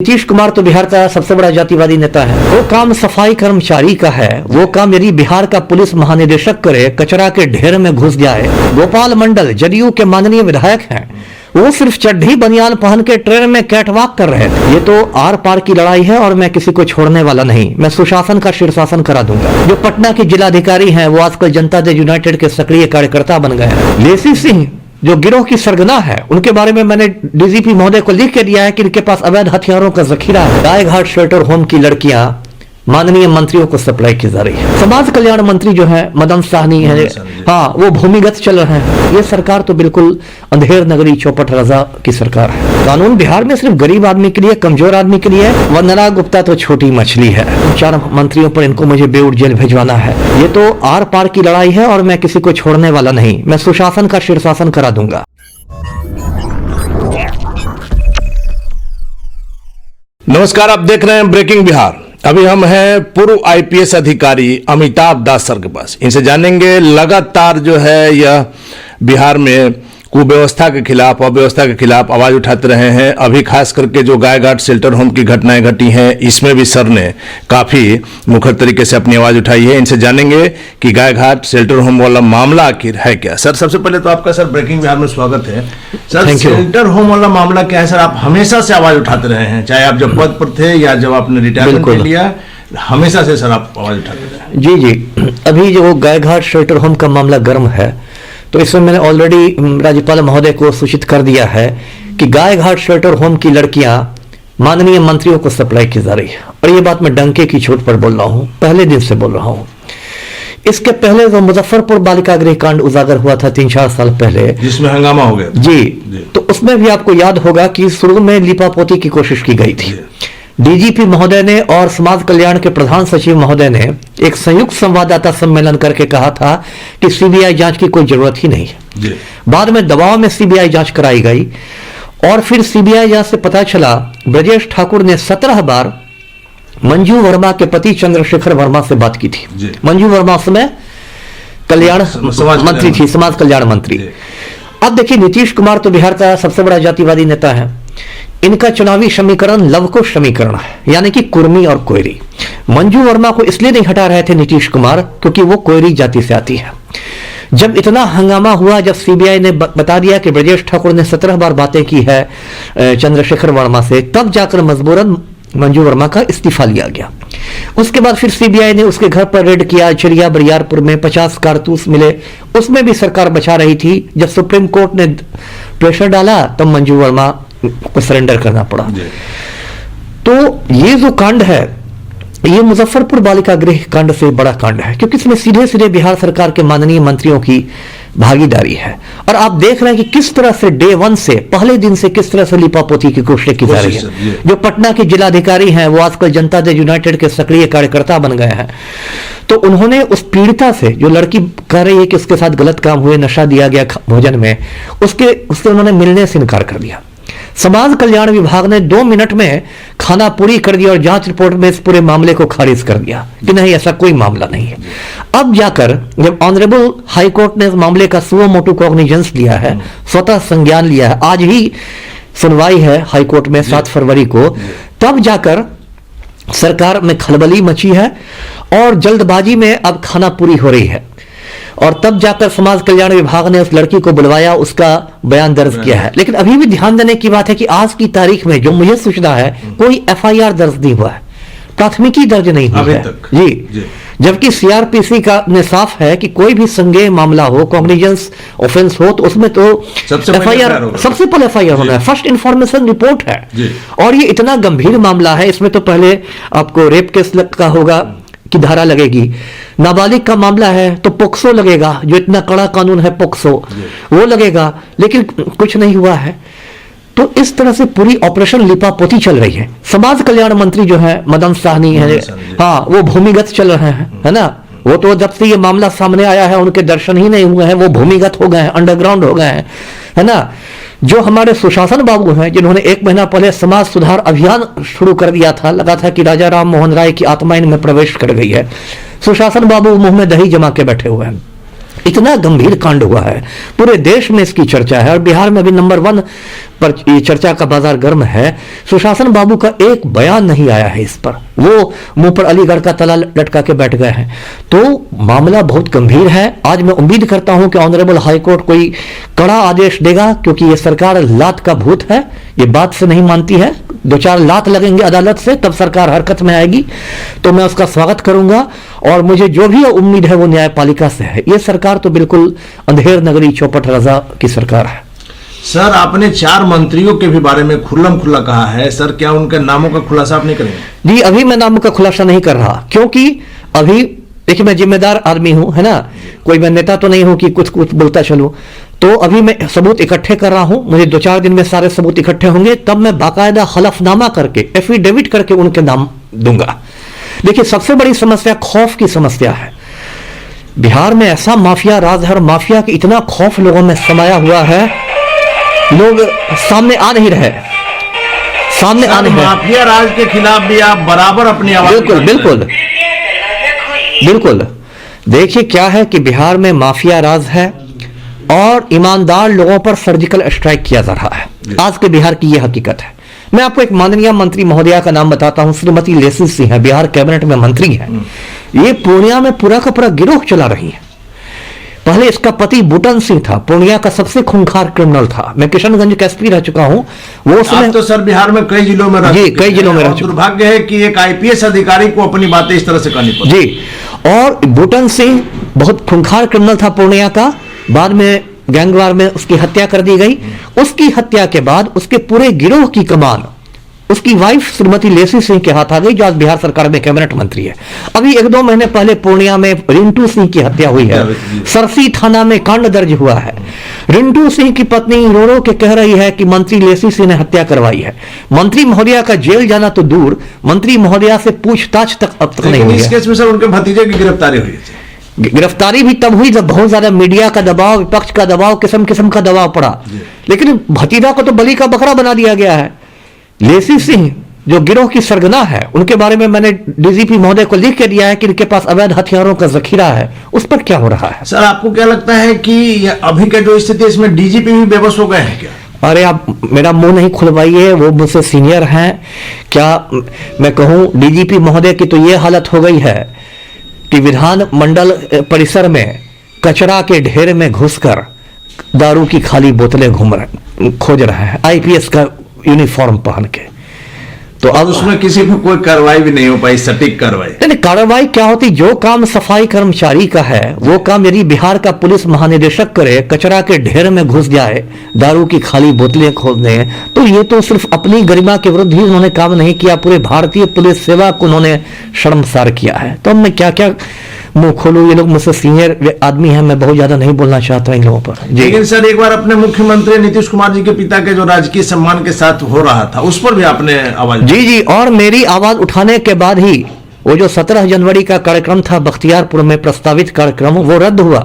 नीतीश कुमार तो बिहार का सबसे बड़ा जातिवादी नेता है। वो काम सफाई कर्मचारी का है। वो काम यदि बिहार का पुलिस महानिदेशक करे, कचरा के ढेर में घुस जाए। गोपाल मंडल जदयू के माननीय विधायक हैं, वो सिर्फ चड्ढी बनियान पहन के ट्रेन में कैटवॉक कर रहे थे। ये तो आर पार की लड़ाई है और मैं किसी को छोड़ने वाला नहीं। मैं सुशासन का शीर्षासन करा दूंगा। जो पटना के जिलाधिकारी हैं वो आजकल जनता दल यूनाइटेड के सक्रिय कार्यकर्ता बन गए हैं। लेसी सिंह जो गिरोह की सरगना है, उनके बारे में मैंने डीजीपी महोदय को लिख के दिया है कि इनके पास अवैध हथियारों का जखीरा है। गायघाट शेल्टर होम की लड़कियां माननीय मंत्रियों को सप्लाई की जा रही है। समाज कल्याण मंत्री जो है मदन साहनी है, हाँ, वो भूमिगत चल रहे हैं। ये सरकार तो बिल्कुल अंधेर नगरी चौपट रजा की सरकार है। कानून बिहार में सिर्फ गरीब आदमी के लिए, कमजोर आदमी के लिए। वंदना गुप्ता तो छोटी मछली है। 4 मंत्रियों पर इनको मुझे बेउड जेल भिजवाना है। ये तो आर पार की लड़ाई है और मैं किसी को छोड़ने वाला नहीं। मैं सुशासन का शीर्षासन करा दूंगा। नमस्कार, आप देख रहे हैं ब्रेकिंग बिहार। अभी हम हैं पूर्व आईपीएस अधिकारी अमिताभ दास सर के पास। इनसे जानेंगे लगातार जो है यह बिहार में कुव्यवस्था के खिलाफ, अव्यवस्था के खिलाफ आवाज उठाते रहे हैं। अभी खास करके जो गायघाट शेल्टर होम की घटनाएं घटी हैं, इसमें भी सर ने काफी मुखर तरीके से अपनी आवाज उठाई है। इनसे जानेंगे कि गायघाट शेल्टर होम वाला मामला आखिर है क्या। सर, सबसे पहले तो आपका सर ब्रेकिंग बिहार में स्वागत है। सर, शेल्टर होम वाला मामला क्या है सर? आप हमेशा से आवाज उठाते रहे हैं, चाहे आप जब पद पर थे या जब आपने रिटायरमेंट ले लिया, हमेशा से सर आप आवाज उठाते रहे। जी, अभी जो गायघाट शेल्टर होम का मामला गर्म है, तो इसमें मैंने ऑलरेडी राज्यपाल महोदय को सूचित कर दिया है कि गायघाट शेल्टर होम की लड़कियां माननीय मंत्रियों को सप्लाई की जा रही है। और ये बात मैं डंके की चोट पर बोल रहा हूं, पहले दिन से बोल रहा हूं। इसके पहले जो मुजफ्फरपुर बालिका गृह कांड उजागर हुआ था 3-4 साल पहले, जिसमें हंगामा हो गया जी, तो उसमें भी आपको याद होगा कि शुरू में लिपापोती की कोशिश की गई थी। डीजीपी महोदय ने और समाज कल्याण के प्रधान सचिव महोदय ने एक संयुक्त संवाददाता सम्मेलन करके कहा था कि सीबीआई जांच की कोई जरूरत ही नहीं है। बाद में दबाव में सीबीआई जांच कराई गई और फिर सीबीआई जांच से पता चला ब्रजेश ठाकुर ने 17 बार मंजू वर्मा के पति चंद्रशेखर वर्मा से बात की थी। मंजू वर्मा उस समय कल्याण मंत्री थी, समाज कल्याण मंत्री। अब देखिए, नीतीश कुमार तो बिहार का सबसे बड़ा जातिवादी नेता है। इनका चुनावी समीकरण लवकुश समीकरण है, यानी कि कुर्मी और कोयरी। मंजू वर्मा को इसलिए नहीं हटा रहे थे नीतीश कुमार क्योंकि वो कोयरी जाति से आती है। जब इतना हंगामा हुआ, जब सीबीआई ने बता दिया कि ब्रजेश ठाकुर ने 17 बार बातें की है चंद्रशेखर वर्मा से, तब जाकर मजबूरन मंजू वर्मा का इस्तीफा लिया गया। उसके बाद फिर सीबीआई ने उसके घर पर रेड किया। चिड़िया बरियारपुर में 50 कारतूस मिले, उसमें भी सरकार बचा रही थी। जब सुप्रीम कोर्ट ने प्रेशर डाला तब मंजू वर्मा को सरेंडर करना पड़ा। तो ये जो कांड है, ये मुजफ्फरपुर बालिका गृह कांड से बड़ा कांड है, क्योंकि इसमें सीधे सीधे बिहार सरकार के माननीय मंत्रियों की भागीदारी है। और आप देख रहे हैं कि किस तरह से डे 1 से, पहले दिन से किस तरह से लिपापोती की कोशिश की जा रही है। जो पटना के जिलाधिकारी हैं वो आजकल जनता दल यूनाइटेड के सक्रिय कार्यकर्ता बन गए हैं। तो उन्होंने उस पीड़िता से, जो लड़की कह रही है कि उसके साथ गलत काम हुए, नशा दिया गया भोजन में, उससे उन्होंने मिलने से इनकार कर दिया। समाज कल्याण विभाग ने 2 मिनट में खाना पूरी कर दिया और जांच रिपोर्ट में इस पूरे मामले को खारिज कर दिया कि नहीं, ऐसा कोई मामला नहीं है। अब जाकर जब ऑनरेबल हाई कोर्ट ने इस मामले का सुओ मोटो कॉग्निजेंस लिया है, स्वतः संज्ञान लिया है, आज ही सुनवाई है हाई कोर्ट में 7 फरवरी को, तब जाकर सरकार में खलबली मची है और जल्दबाजी में अब खाना पूरी हो रही है। और तब जाकर समाज कल्याण विभाग ने उस लड़की को बुलवाया, उसका बयान दर्ज किया है। लेकिन अभी भी ध्यान देने की बात है कि आज की तारीख में जो मुझे सूचना है, कोई एफआईआर दर्ज नहीं हुआ है, प्राथमिकी दर्ज नहीं हुई है जी। जबकि सीआरपीसी का ने साफ है कि कोई भी संज्ञेय मामला हो, कॉग्निजेंस ऑफेंस हो, तो उसमें तो एफआईआर, सबसे पहले एफआईआर होना है, फर्स्ट इंफॉर्मेशन रिपोर्ट है। और ये इतना गंभीर मामला है, इसमें तो पहले आपको रेप केस का होगा की धारा लगेगी, नाबालिग का मामला है तो पोक्सो लगेगा, जो इतना कड़ा कानून है पोक्सो, वो लगेगा। लेकिन कुछ नहीं हुआ है। तो इस तरह से पूरी ऑपरेशन लिपापोती चल रही है। समाज कल्याण मंत्री जो है मदन साहनी है, हाँ, वो भूमिगत चल रहे हैं, है ना। वो तो जब से ये मामला सामने आया है उनके दर्शन ही नहीं हुए हैं, वो भूमिगत हो गए हैं, अंडरग्राउंड हो गए हैं, है ना। जो हमारे सुशासन बाबू हैं, जिन्होंने 1 महीना पहले समाज सुधार अभियान शुरू कर दिया था, लगा था कि राजा राम मोहन राय की आत्मा इनमें प्रवेश कर गई है, सुशासन बाबू मुंह में दही जमा के बैठे हुए हैं। इतना गंभीर कांड हुआ है, पूरे देश में इसकी चर्चा है और बिहार में भी नंबर 1 पर ये चर्चा का बाजार गर्म है। सुशासन बाबू का एक बयान नहीं आया है इस पर, वो मुंह पर अलीगढ़ का तला लटका के बैठ गए हैं। तो मामला बहुत गंभीर है। आज मैं उम्मीद करता हूं कि ऑनरेबल हाईकोर्ट कोई कड़ा आदेश देगा, क्योंकि ये सरकार लात का भूत है, ये बात से नहीं मानती है। 2-4 लात लगेंगे अदालत से तब सरकार हरकत में आएगी, तो मैं उसका स्वागत करूंगा। और मुझे जो भी उम्मीद है वो न्यायपालिका से है। ये सरकार तो बिल्कुल अंधेर नगरी चौपट रजा की सरकार है। सर, आपने 4 मंत्रियों के भी बारे में खुल्लम खुल्ला कहा है, सर क्या उनके नामों का खुलासा आप नहीं करेंगे? जी, अभी मैं नामों का खुलासा नहीं कर रहा, क्योंकि अभी देखिए मैं जिम्मेदार आदमी हूं, है ना, कोई मैं नेता तो नहीं हूं कि कुछ कुछ बोलता चलूं। तो अभी मैं सबूत इकट्ठे कर रहा हूं, मुझे 2-4 दिन में सारे सबूत इकट्ठे होंगे, तब मैं बाकायदा हलफनामा करके एफिडेविट करके उनके नाम दूंगा। देखिए, सबसे बड़ी समस्या खौफ की समस्या है। बिहार में ऐसा माफिया राज है और माफिया की इतना खौफ लोगों में समाया हुआ है, लोग सामने आ नहीं रहे, सामने आ नहीं रहे। माफिया राज के खिलाफ भी आप बराबर अपनी आवाज बिल्कुल बिल्कुल बिल्कुल। देखिए क्या है कि बिहार में माफिया राज है और ईमानदार लोगों पर सर्जिकल स्ट्राइक किया जा रहा है। आज के बिहार की यह हकीकत है। मैं आपको एक माननीय मंत्री महोदया का नाम बताता हूं, श्रीमती लेसी सिंह है, बिहार कैबिनेट में मंत्री है। ये पूर्णिया में पूरा का पूरा गिरोह चला रही है। पहले इसका पति बूटन सिंह था, पूर्णिया का सबसे खूंखार क्रिमिनल था। मैं किशनगंज का एसपी रह चुका हूं। वो समय तो सर बिहार में कई जिलों में जी, कई जिलों में रह चुका। दुर्भाग्य है कि एक आईपीएस अधिकारी को अपनी बातें इस तरह से करनी पड़ी। जी, और बूटन सिंह बहुत खूंखार क्रिमिनल था पूर्णिया का। बाद में गैंगवार में उसकी हत्या कर दी गई। उसकी हत्या के बाद उसके पूरे गिरोह की कमान उसकी वाइफ श्रीमती लेसी सिंह के हाथ आ गई, जो आज बिहार सरकार में कैबिनेट मंत्री है। अभी 1-2 महीने पहले पूर्णिया में रिंटू सिंह की हत्या हुई है। सरसी थाना में कांड दर्ज हुआ है। रिंटू सिंह की पत्नी रो रो के कह रही है कि मंत्री लेसी सिंह ने हत्या करवाई है। मंत्री महोदया का जेल जाना तो दूर, मंत्री महोदया से पूछताछ तक अब तक नहीं हुई है। इस केस में सर उनके भतीजे की गिरफ्तारी हुई थी। गिरफ्तारी भी तब हुई जब बहुत ज्यादा मीडिया का दबाव, विपक्ष का दबाव, किस्म किस्म का दबाव पड़ा। लेकिन भतीजा को तो बलि का बकरा बना दिया गया है। लेसी सिंह जो गिरोह की सरगना है, उनके बारे में मैंने डीजीपी महोदय को लिख के दिया है कि इनके पास अवैध हथियारों का जखीरा है। उस पर क्या हो रहा है? सर आपको क्या लगता है कि अभी का जो स्थिति है इसमें डीजीपी भी बेबस हो गए हैं क्या? अरे आप मेरा मुंह नहीं खुलवाइए, वो मुझसे सीनियर हैं। क्या मैं कहूं, डीजीपी महोदय की तो ये हालत हो गई है कि विधान मंडल परिसर में कचरा के ढेर में घुसकर दारू की खाली बोतलें खोज रहे हैं, आईपीएस का यूनिफॉर्म पहन के। तो अब उसमें किसी को कोई कार्रवाई भी नहीं हो पाई, सटीक कार्रवाई नहीं। कार्रवाई क्या होती? जो काम सफाई कर्मचारी का है वो काम यदि बिहार का पुलिस महानिदेशक करे, कचरा के ढेर में घुस जाए, दारू की खाली बोतलें खोजने, तो ये तो सिर्फ अपनी गरिमा के विरुद्ध ही उन्होंने काम नहीं किया, पूरे भारतीय पुलिस सेवा को उन्होंने शर्मसार किया है। तो मैं क्या क्या मुंह खोलूं? ये लोग मुझसे सीनियर आदमी हैं, मैं बहुत ज्यादा नहीं बोलना चाहता इन लोगों पर। लेकिन सर एक बार अपने मुख्यमंत्री नीतीश कुमार जी के पिता के जो राजकीय सम्मान के साथ हो रहा था, उस पर भी आपने आवाज? जी, और मेरी आवाज उठाने के बाद ही वो जो 17 जनवरी का कार्यक्रम था बख्तियारपुर में, प्रस्तावित कार्यक्रम, वो रद्द हुआ।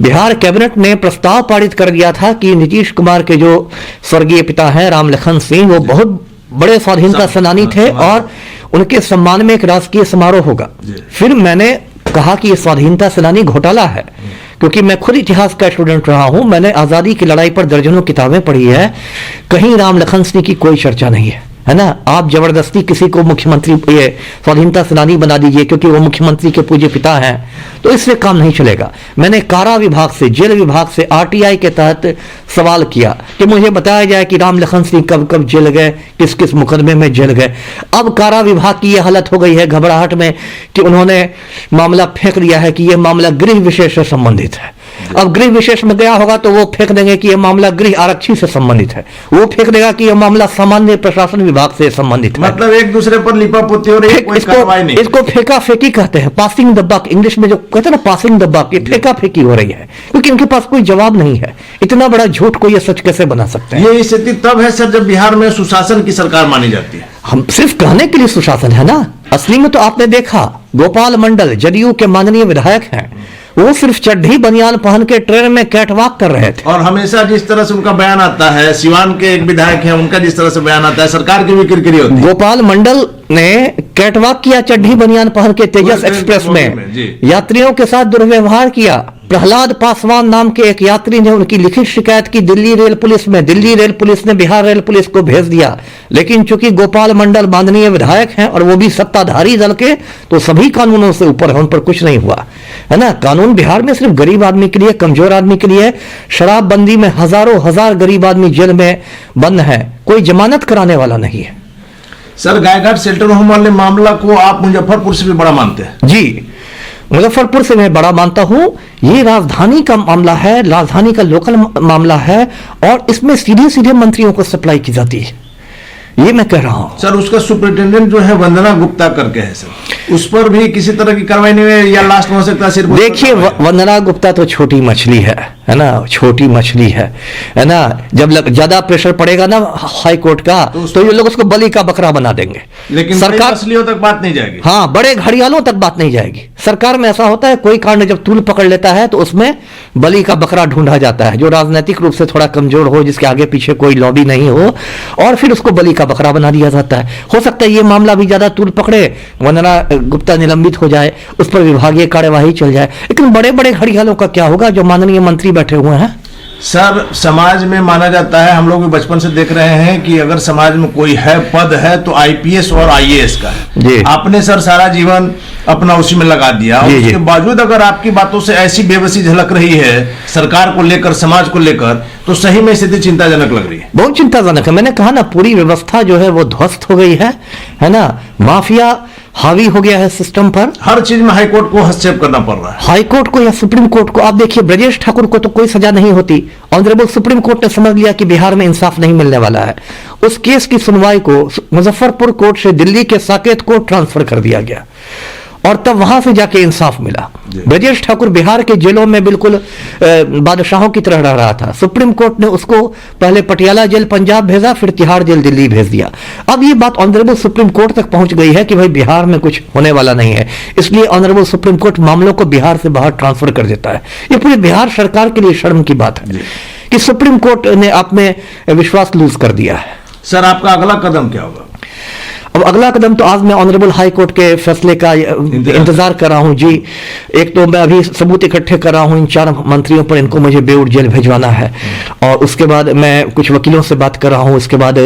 बिहार कैबिनेट ने प्रस्ताव पारित कर दिया था कि नीतीश कुमार के जो स्वर्गीय पिता हैं राम लखन सिंह, वो बहुत बड़े स्वाधीनता सेनानी थे और उनके सम्मान में एक राजकीय समारोह होगा। फिर मैंने कहा कि ये स्वाधीनता सेनानी घोटाला है, क्योंकि मैं खुद इतिहास का स्टूडेंट रहा हूं। मैंने आजादी की लड़ाई पर दर्जनों किताबें पढ़ी है, कहीं राम लखन सिंह की कोई चर्चा नहीं है ना। आप जबरदस्ती किसी को मुख्यमंत्री, ये स्वाधीनता सेनानी बना दीजिए क्योंकि वो मुख्यमंत्री के पूज्य पिता हैं, तो इससे काम नहीं चलेगा। मैंने कारा विभाग से, जेल विभाग से, आरटीआई के तहत सवाल किया कि मुझे बताया जाए कि राम लखन सिंह कब कब जेल गए, किस किस मुकदमे में जेल गए। अब कारा विभाग की यह हालत हो गई है घबराहट में कि उन्होंने मामला फेंक दिया है कि यह मामला गृह विशेष से संबंधित है। अब गृह विशेष में गया होगा तो वो फेंक देंगे कि यह मामला गृह आरक्षी से संबंधित है, वो फेंक देगा कि यह मामला सामान्य प्रशासन विभाग से संबंधित है। मतलब एक दूसरे पर लिपापोती हो रही है, कोई कार्रवाई नहीं। इसको फेंका फेंकी कहते हैं, पासिंग द बक, इंग्लिश में जो कहते हैं ना पासिंग द बक, ये फेंका फेंकी हो रही है क्योंकि इनके पास कोई जवाब नहीं है। इतना बड़ा झूठ को ये सच कैसे बना सकते हैं? ये स्थिति तब है सर जब बिहार में सुशासन की सरकार मानी जाती है। हम सिर्फ कहने के लिए सुशासन है ना, असली में तो आपने देखा गोपाल मंडल जदयू के माननीय विधायक हैं, वो सिर्फ चड्ढी बनियान पहन के ट्रेन में कैटवॉक कर रहे थे। और हमेशा जिस तरह से उनका बयान आता है, सिवान के एक विधायक हैं, उनका जिस तरह से बयान आता है, सरकार की भी किरकिरी होती है। गोपाल मंडल ने कैटवॉक किया चड्ढी बनियान पहन के तेजस एक्सप्रेस में, यात्रियों के साथ दुर्व्यवहार किया। प्रहलाद पासवान नाम के एक यात्री ने उनकी लिखित शिकायत की दिल्ली रेल पुलिस में। दिल्ली रेल पुलिस ने बिहार रेल पुलिस को भेज दिया, लेकिन चूंकि गोपाल मंडल माननीय विधायक हैं और वो भी सत्ताधारी दल के, तो सभी कानूनों से ऊपर है, उन पर कुछ नहीं हुआ है ना। कानून बिहार में सिर्फ गरीब आदमी के लिए, कमजोर आदमी के लिए। शराबबंदी में हजारों हजार गरीब आदमी जेल में बंद है, कोई जमानत कराने वाला नहीं है। सर, गायघाट शेल्टर होम वाले मामला को आप मुजफ्फरपुर से भी बड़ा मानते हैं? जी, मुजफ्फरपुर से मैं बड़ा मानता हूं। ये राजधानी का मामला है, राजधानी का लोकल मामला है, और इसमें सीधे सीधे मंत्रियों को सप्लाई की जाती है, ये मैं कह रहा हूं। सर, उसका सुपरिटेंडेंट जो है वंदना गुप्ता करके है सर, उस पर भी किसी तरह की कार्रवाई नहीं हुई, या लास्ट में हो सकता है सिर्फ? देखिए, वंदना गुप्ता तो छोटी मछली है ना, छोटी मछली है ना। जब ज्यादा प्रेशर पड़ेगा ना हाई कोर्ट का, तो ये लोग उसको बलि का बकरा बना देंगे। लेकिन सरकार मछलियों तक बात नहीं जाएगी। हाँ, बड़े घड़ियालों तक बात नहीं जाएगी। सरकार में ऐसा होता है, कोई कांड जब तूल पकड़ लेता है तो उसमें बलि का बकरा ढूंढा जाता है, जो राजनीतिक रूप से थोड़ा कमजोर हो, जिसके आगे पीछे कोई लॉबी नहीं हो, और फिर उसको बलि का बकरा बना दिया जाता है। हो सकता है ये मामला भी ज्यादा तूल पकड़े, वंदना गुप्ता निलंबित हो जाए, उस पर विभागीय कार्यवाही चल जाए। लेकिन बड़े बड़े घड़ियालों का क्या होगा जो माननीय मंत्री बैठे हुए हैं? सर, समाज में माना जाता है, हम लोग भी बचपन से देख रहे हैं कि अगर समाज में कोई है पद है तो आईपीएस और आईएएस का है। आपने सर सारा जीवन अपना उसी में लगा दिया, उसके बावजूद अगर आपकी बातों से ऐसी बेबसी झलक रही है सरकार को लेकर, समाज को लेकर, तो सही में स्थिति चिंताजनक लग रही है। बहुत चिंताजनक है। मैंने कहा ना, पूरी व्यवस्था जो है वो ध्वस्त हो गई है ना। माफिया हावी हो गया है सिस्टम पर। हर चीज में हाईकोर्ट को हस्तक्षेप करना पड़ रहा है, हाईकोर्ट को या सुप्रीम कोर्ट को। आप देखिए, ब्रजेश ठाकुर को तो कोई सजा नहीं होती, ऑनरेबल सुप्रीम कोर्ट ने समझ लिया कि बिहार में इंसाफ नहीं मिलने वाला है। उस केस की सुनवाई को मुजफ्फरपुर कोर्ट से दिल्ली के साकेत कोर्ट ट्रांसफर कर दिया गया, और तब वहां से जाके इंसाफ मिला। ब्रजेश ठाकुर बिहार के जेलों में बिल्कुल बादशाहों की तरह रह रहा था। सुप्रीम कोर्ट ने उसको पहले पटियाला जेल पंजाब भेजा, फिर तिहाड़ जेल दिल्ली भेज दिया। अब ये बात ऑनरेबल सुप्रीम कोर्ट तक पहुंच गई है कि भाई बिहार में कुछ होने वाला नहीं है, इसलिए ऑनरेबल सुप्रीम कोर्ट मामलों को बिहार से बाहर ट्रांसफर कर देता है। ये पूरे बिहार सरकार के लिए शर्म की बात है कि सुप्रीम कोर्ट ने आप में विश्वास लूज कर दिया है। सर, आपका अगला कदम क्या होगा? अब अगला कदम तो आज मैं ऑनरेबल हाई कोर्ट के फैसले का इंतजार कर रहा हूं जी। एक तो मैं अभी सबूत इकट्ठे कर रहा हूं इन 4 मंत्रियों पर, इनको मुझे बेऊर जेल भिजवाना है, और उसके बाद मैं कुछ वकीलों से बात कर रहा हूं। उसके बाद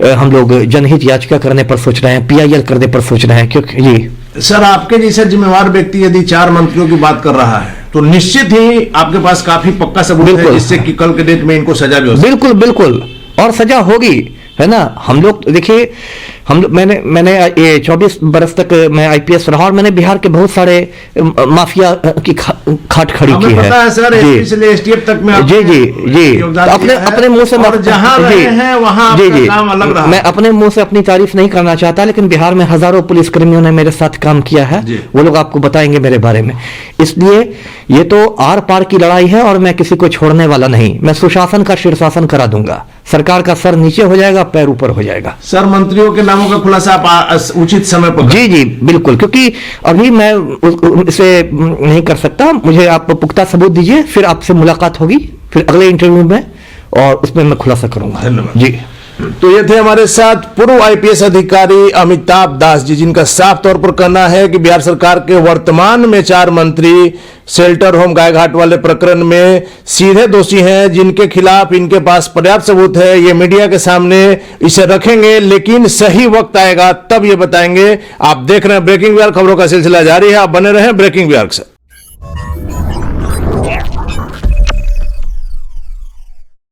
हम लोग जनहित याचिका करने पर सोच रहे हैं, PIL करने पर सोच रहे हैं। क्योंकि जी सर, आपके जैसा जिम्मेवार व्यक्ति यदि 4 मंत्रियों की बात कर रहा है तो निश्चित ही आपके पास काफी पक्का सबूत है, जिससे कि कल के डेट में इनको सजा भी हो। बिल्कुल बिल्कुल, और सजा होगी, है ना। हम लोग देखिए, मैंने ये 24 बरस तक मैं IPS रहा, और मैंने बिहार के बहुत सारे माफिया की खाट खड़ी की है। पता है सर, STF तक में जी जी जी, अपने मुंह से जहां रहे हैं वहां आपका काम अलग रहा। मैं अपने मुंह से अपनी तारीफ नहीं करना चाहता, लेकिन बिहार में हजारों पुलिसकर्मियों ने मेरे साथ काम किया है, वो लोग आपको बताएंगे मेरे बारे में। इसलिए ये तो आर पार की लड़ाई है, और मैं किसी को छोड़ने वाला नहीं। मैं सुशासन का शीर्षासन करा दूंगा, सरकार का सर नीचे हो जाएगा, पैर ऊपर हो जाएगा। सर, मंत्रियों के नामों का खुलासा आप उचित समय पर? जी जी बिल्कुल, क्योंकि अभी मैं इसे नहीं कर सकता। मुझे आप पुख्ता सबूत दीजिए, फिर आपसे मुलाकात होगी, फिर अगले इंटरव्यू में, और उसमें मैं खुलासा करूंगा। धन्यवाद जी। तो ये थे हमारे साथ पूर्व IPS अधिकारी अमिताभ दास जी, जिनका साफ तौर पर कहना है कि बिहार सरकार के वर्तमान में 4 मंत्री शेल्टर होम गायघाट वाले प्रकरण में सीधे दोषी हैं, जिनके खिलाफ इनके पास पर्याप्त सबूत है। ये मीडिया के सामने इसे रखेंगे, लेकिन सही वक्त आएगा तब ये बताएंगे। आप देख रहे हैं ब्रेकिंग बिहार, खबरों का सिलसिला जारी है, आप बने रहें ब्रेकिंग बिहार के साथ।